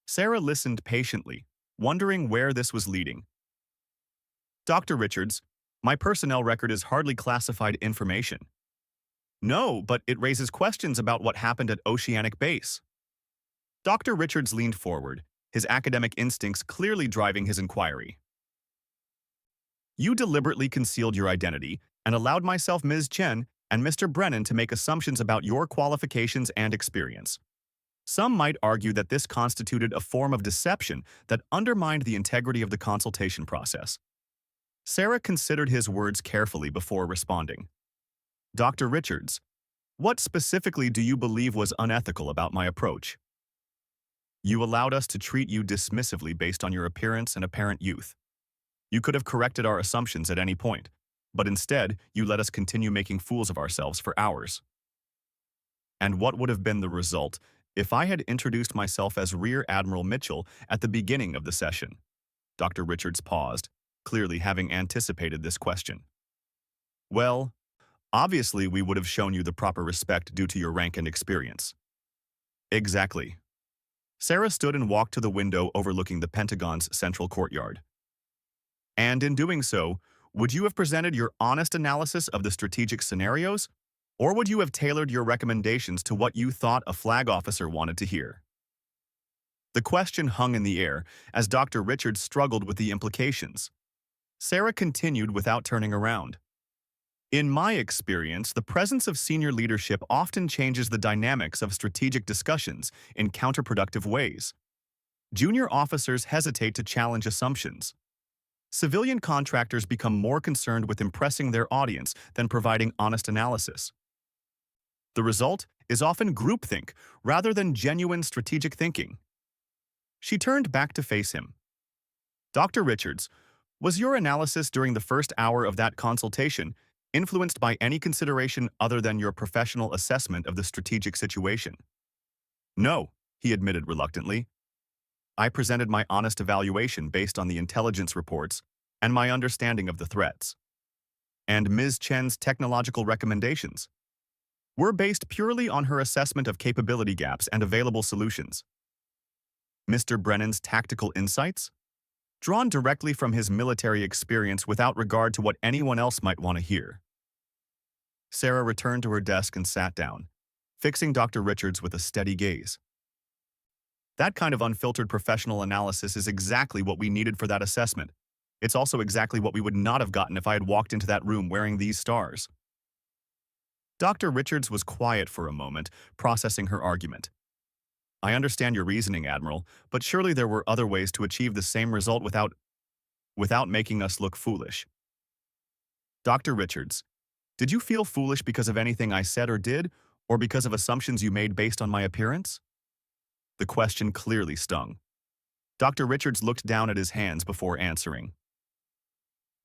Sarah listened patiently, wondering where this was leading. Dr. Richards, my personnel record is hardly classified information. No, but it raises questions about what happened at Oceanic Base. Dr. Richards leaned forward, his academic instincts clearly driving his inquiry. You deliberately concealed your identity and allowed myself, Ms. Chen, and Mr. Brennan to make assumptions about your qualifications and experience. Some might argue that this constituted a form of deception that undermined the integrity of the consultation process. Sarah considered his words carefully before responding. Dr. Richards, what specifically do you believe was unethical about my approach? You allowed us to treat you dismissively based on your appearance and apparent youth. You could have corrected our assumptions at any point, but instead, you let us continue making fools of ourselves for hours. And what would have been the result if I had introduced myself as Rear Admiral Mitchell at the beginning of the session? Dr. Richards paused, clearly having anticipated this question. Well, obviously we would have shown you the proper respect due to your rank and experience. Exactly. Sarah stood and walked to the window overlooking the Pentagon's central courtyard. And in doing so, would you have presented your honest analysis of the strategic scenarios, or would you have tailored your recommendations to what you thought a flag officer wanted to hear? The question hung in the air as Dr. Richards struggled with the implications. Sarah continued without turning around. In my experience, the presence of senior leadership often changes the dynamics of strategic discussions in counterproductive ways. Junior officers hesitate to challenge assumptions. Civilian contractors become more concerned with impressing their audience than providing honest analysis. The result is often groupthink rather than genuine strategic thinking. She turned back to face him. Dr. Richards, was your analysis during the first hour of that consultation influenced by any consideration other than your professional assessment of the strategic situation? No, he admitted reluctantly. I presented my honest evaluation based on the intelligence reports and my understanding of the threats. And Ms. Chen's technological recommendations were based purely on her assessment of capability gaps and available solutions. Mr. Brennan's tactical insights? Drawn directly from his military experience without regard to what anyone else might want to hear. Sarah returned to her desk and sat down, fixing Dr. Richards with a steady gaze. That kind of unfiltered professional analysis is exactly what we needed for that assessment. It's also exactly what we would not have gotten if I had walked into that room wearing these stars. Dr. Richards was quiet for a moment, processing her argument. I understand your reasoning, Admiral, but surely there were other ways to achieve the same result without making us look foolish. Dr. Richards, did you feel foolish because of anything I said or did, or because of assumptions you made based on my appearance? The question clearly stung. Dr. Richards looked down at his hands before answering.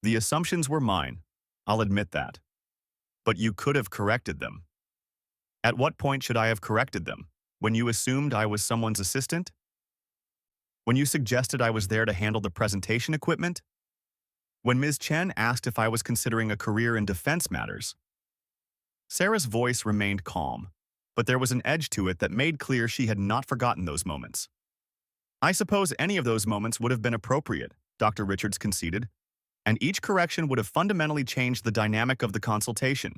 The assumptions were mine, I'll admit that. But you could have corrected them. At what point should I have corrected them? When you assumed I was someone's assistant? When you suggested I was there to handle the presentation equipment? When Ms. Chen asked if I was considering a career in defense matters? Sarah's voice remained calm, but there was an edge to it that made clear she had not forgotten those moments. I suppose any of those moments would have been appropriate, Dr. Richards conceded, and each correction would have fundamentally changed the dynamic of the consultation.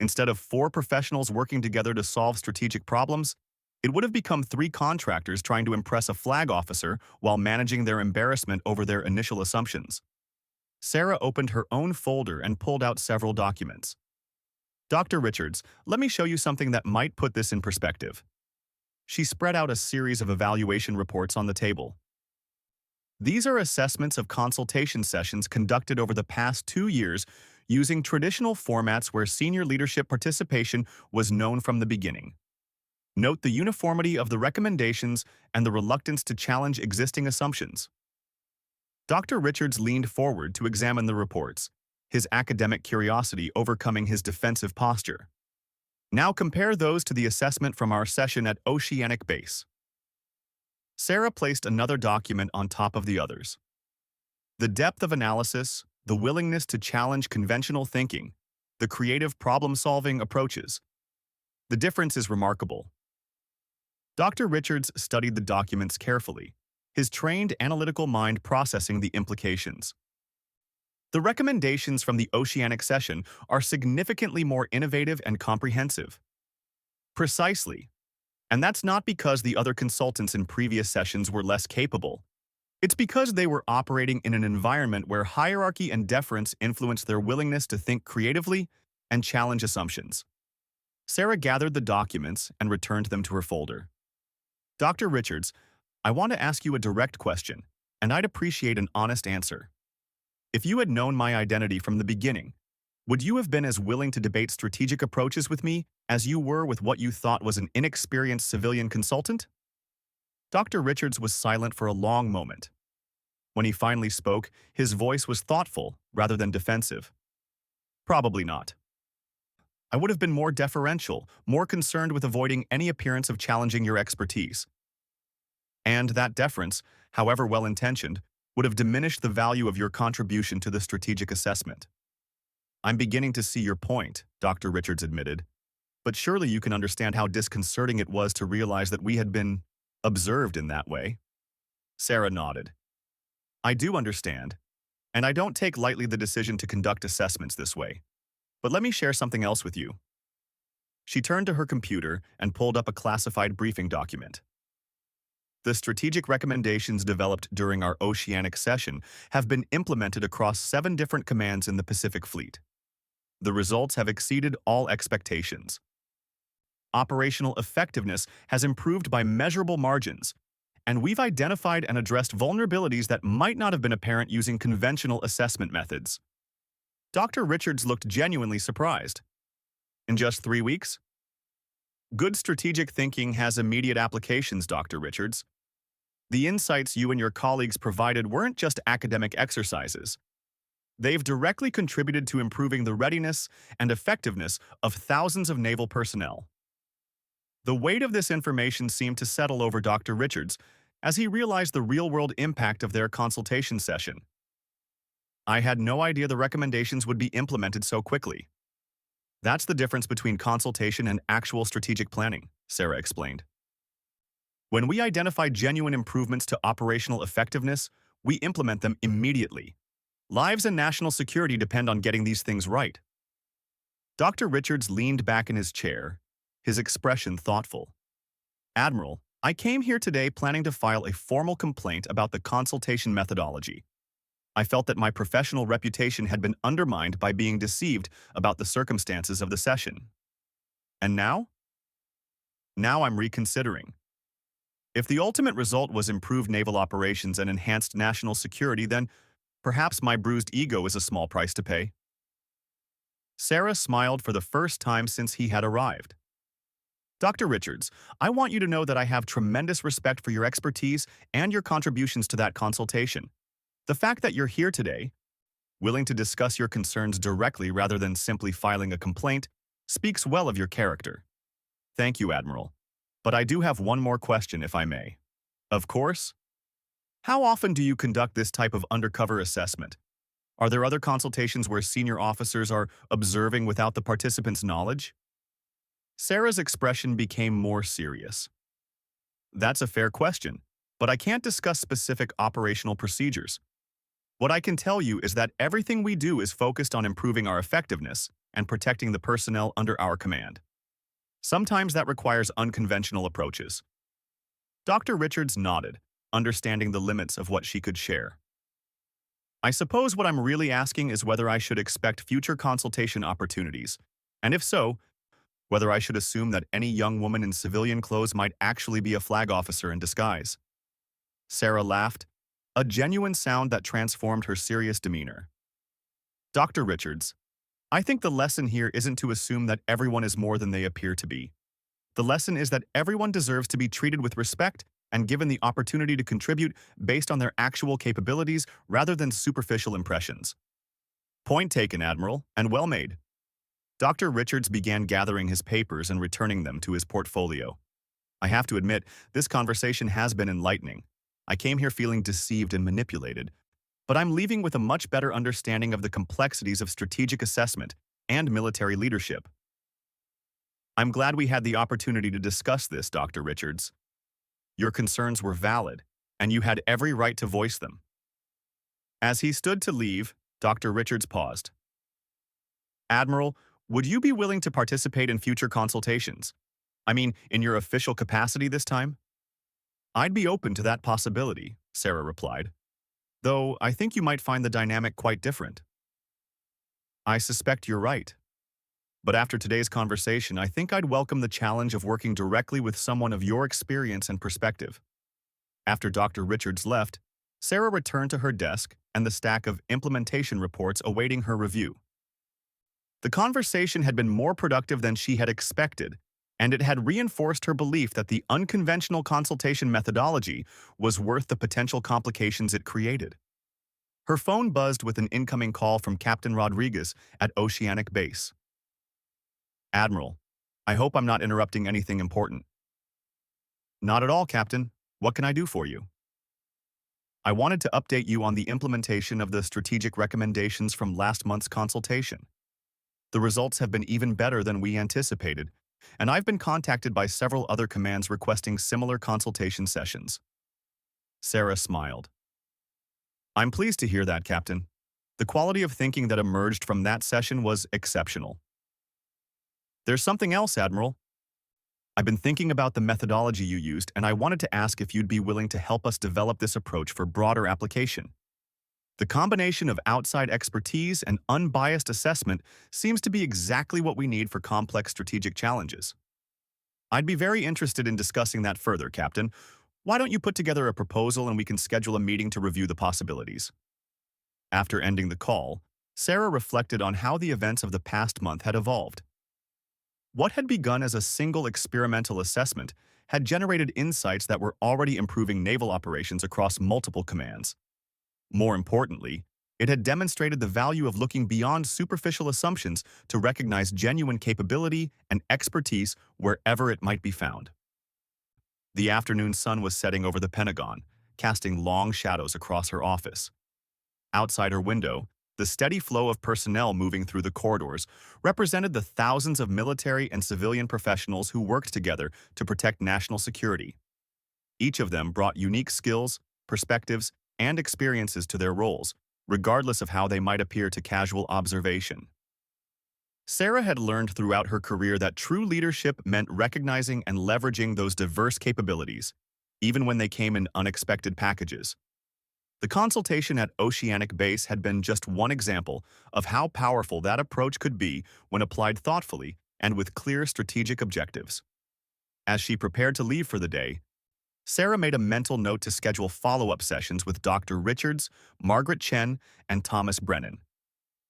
Instead of 4 professionals working together to solve strategic problems, It would have become three contractors trying to impress a flag officer while managing their embarrassment over their initial assumptions. Sarah opened her own folder and pulled out several documents. Dr. Richards, let me show you something that might put this in perspective. She spread out a series of evaluation reports on the table. These are assessments of consultation sessions conducted over the past 2 years using traditional formats where senior leadership participation was known from the beginning. Note the uniformity of the recommendations and the reluctance to challenge existing assumptions. Dr. Richards leaned forward to examine the reports, his academic curiosity overcoming his defensive posture. Now compare those to the assessment from our session at Oceanic Base. Sarah placed another document on top of the others. The depth of analysis, the willingness to challenge conventional thinking, the creative problem-solving approaches. The difference is remarkable. Dr. Richards studied the documents carefully, his trained analytical mind processing the implications. The recommendations from the Oceanic session are significantly more innovative and comprehensive. Precisely. And that's not because the other consultants in previous sessions were less capable. It's because they were operating in an environment where hierarchy and deference influenced their willingness to think creatively and challenge assumptions. Sarah gathered the documents and returned them to her folder. Dr. Richards, I want to ask you a direct question, and I'd appreciate an honest answer. If you had known my identity from the beginning, would you have been as willing to debate strategic approaches with me as you were with what you thought was an inexperienced civilian consultant? Dr. Richards was silent for a long moment. When he finally spoke, his voice was thoughtful rather than defensive. Probably not. I would have been more deferential, more concerned with avoiding any appearance of challenging your expertise. And that deference, however well-intentioned, would have diminished the value of your contribution to the strategic assessment. I'm beginning to see your point, Dr. Richards admitted, but surely you can understand how disconcerting it was to realize that we had been observed in that way. Sarah nodded. I do understand, and I don't take lightly the decision to conduct assessments this way. But let me share something else with you. She turned to her computer and pulled up a classified briefing document. The strategic recommendations developed during our Oceanic session have been implemented across 7 different commands in the Pacific Fleet. The results have exceeded all expectations. Operational effectiveness has improved by measurable margins, and we've identified and addressed vulnerabilities that might not have been apparent using conventional assessment methods. Dr. Richards looked genuinely surprised. In just 3 weeks? Good strategic thinking has immediate applications, Dr. Richards. The insights you and your colleagues provided weren't just academic exercises. They've directly contributed to improving the readiness and effectiveness of thousands of naval personnel. The weight of this information seemed to settle over Dr. Richards as he realized the real-world impact of their consultation session. I had no idea the recommendations would be implemented so quickly. That's the difference between consultation and actual strategic planning, Sarah explained. When we identify genuine improvements to operational effectiveness, we implement them immediately. Lives and national security depend on getting these things right. Dr. Richards leaned back in his chair, his expression thoughtful. Admiral, I came here today planning to file a formal complaint about the consultation methodology. I felt that my professional reputation had been undermined by being deceived about the circumstances of the session. And now? Now I'm reconsidering. If the ultimate result was improved naval operations and enhanced national security, then perhaps my bruised ego is a small price to pay. Sarah smiled for the first time since he had arrived. Dr. Richards, I want you to know that I have tremendous respect for your expertise and your contributions to that consultation. The fact that you're here today, willing to discuss your concerns directly rather than simply filing a complaint, speaks well of your character. Thank you, Admiral. But I do have one more question, if I may. Of course. How often do you conduct this type of undercover assessment? Are there other consultations where senior officers are observing without the participants' knowledge? Sarah's expression became more serious. That's a fair question, but I can't discuss specific operational procedures. What I can tell you is that everything we do is focused on improving our effectiveness and protecting the personnel under our command. Sometimes that requires unconventional approaches. Dr. Richards nodded, understanding the limits of what she could share. I suppose what I'm really asking is whether I should expect future consultation opportunities, and if so, whether I should assume that any young woman in civilian clothes might actually be a flag officer in disguise. Sarah laughed, a genuine sound that transformed her serious demeanor. Dr. Richards, I think the lesson here isn't to assume that everyone is more than they appear to be. The lesson is that everyone deserves to be treated with respect and given the opportunity to contribute based on their actual capabilities rather than superficial impressions. Point taken, Admiral, and well made. Dr. Richards began gathering his papers and returning them to his portfolio. I have to admit, this conversation has been enlightening. I came here feeling deceived and manipulated, but I'm leaving with a much better understanding of the complexities of strategic assessment and military leadership. I'm glad we had the opportunity to discuss this, Dr. Richards. Your concerns were valid, and you had every right to voice them. As he stood to leave, Dr. Richards paused. Admiral, would you be willing to participate in future consultations? I mean, in your official capacity this time? I'd be open to that possibility, Sarah replied, though I think you might find the dynamic quite different. I suspect you're right. But after today's conversation, I think I'd welcome the challenge of working directly with someone of your experience and perspective. After Dr. Richards left, Sarah returned to her desk and the stack of implementation reports awaiting her review. The conversation had been more productive than she had expected, and it had reinforced her belief that the unconventional consultation methodology was worth the potential complications it created. Her phone buzzed with an incoming call from Captain Rodriguez at Oceanic Base. Admiral, I hope I'm not interrupting anything important. Not at all, Captain. What can I do for you? I wanted to update you on the implementation of the strategic recommendations from last month's consultation. The results have been even better than we anticipated, and I've been contacted by several other commands requesting similar consultation sessions. Sarah smiled. I'm pleased to hear that, Captain. The quality of thinking that emerged from that session was exceptional. There's something else, Admiral. I've been thinking about the methodology you used, and I wanted to ask if you'd be willing to help us develop this approach for broader application. The combination of outside expertise and unbiased assessment seems to be exactly what we need for complex strategic challenges. I'd be very interested in discussing that further, Captain. Why don't you put together a proposal and we can schedule a meeting to review the possibilities? After ending the call, Sarah reflected on how the events of the past month had evolved. What had begun as a single experimental assessment had generated insights that were already improving naval operations across multiple commands. More importantly, it had demonstrated the value of looking beyond superficial assumptions to recognize genuine capability and expertise wherever it might be found. The afternoon sun was setting over the Pentagon, casting long shadows across her office. Outside her window, the steady flow of personnel moving through the corridors represented the thousands of military and civilian professionals who worked together to protect national security. Each of them brought unique skills, perspectives, and experiences to their roles, regardless of how they might appear to casual observation. Sarah had learned throughout her career that true leadership meant recognizing and leveraging those diverse capabilities, even when they came in unexpected packages. The consultation at Oceanic Base had been just one example of how powerful that approach could be when applied thoughtfully and with clear strategic objectives. As she prepared to leave for the day, Sarah made a mental note to schedule follow-up sessions with Dr. Richards, Margaret Chen, and Thomas Brennan.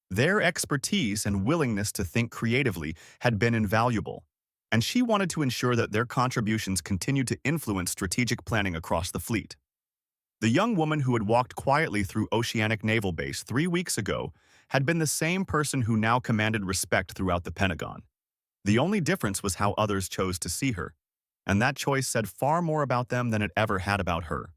Their expertise and willingness to think creatively had been invaluable, and she wanted to ensure that their contributions continued to influence strategic planning across the fleet. The young woman who had walked quietly through Oceanic Naval Base 3 weeks ago had been the same person who now commanded respect throughout the Pentagon. The only difference was how others chose to see her, and that choice said far more about them than it ever had about her.